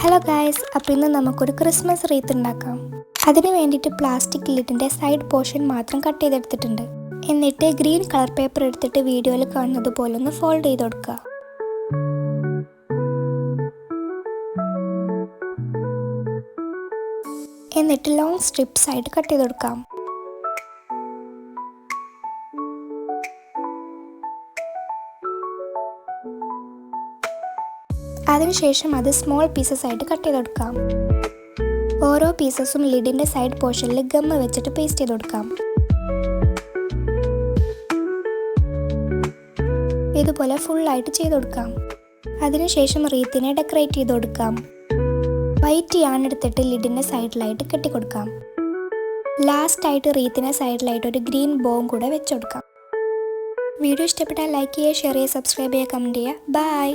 Hello guys, അപ്പോൾ ഇന്ന് നമുക്കൊരു ക്രിസ്മസ് റീത്ത് ഉണ്ടാക്കാം. അതിന് വേണ്ടിയിട്ട് പ്ലാസ്റ്റിക് ലിഡിൻ്റെ സൈഡ് പോർഷൻ മാത്രം കട്ട് ചെയ്തെടുത്തിട്ടുണ്ട്. എന്നിട്ട് ഗ്രീൻ കളർ പേപ്പർ എടുത്തിട്ട് വീഡിയോയിൽ കാണുന്നത് പോലെ ഒന്ന് ഫോൾഡ് ചെയ്ത് കൊടുക്കുക. എന്നിട്ട് ലോങ് സ്ട്രിപ്സ് ആയിട്ട് കട്ട് ചെയ്ത് കൊടുക്കാം. അതിനുശേഷം അത് സ്മോൾ പീസസ് ആയിട്ട് കട്ട് ചെയ്ത് കൊടുക്കാം. ഓരോ പീസസും ലിഡിൻ്റെ സൈഡ് പോർഷനിൽ ഗമ്മ വെച്ചിട്ട് പേസ്റ്റ് ചെയ്ത് കൊടുക്കാം. ഇതുപോലെ ഫുള്ളായിട്ട് ചെയ്ത് കൊടുക്കാം. അതിനുശേഷം റീത്തിനെ ഡെക്കറേറ്റ് ചെയ്ത് കൊടുക്കാം. വൈറ്റ് യാൺ എടുത്തിട്ട് ലിഡിൻ്റെ സൈഡിലായിട്ട് കെട്ടിക്കൊടുക്കാം. ലാസ്റ്റായിട്ട് റീത്തിൻ്റെ സൈഡിലായിട്ട് ഒരു ഗ്രീൻ ബോവും കൂടെ വെച്ച് കൊടുക്കാം. വീഡിയോ ഇഷ്ടപ്പെട്ടാൽ ലൈക്ക് ചെയ്യുക, ഷെയർ ചെയ്യുക, സബ്സ്ക്രൈബ് ചെയ്യുക, കമൻറ്റ് ചെയ്യുക. ബൈ.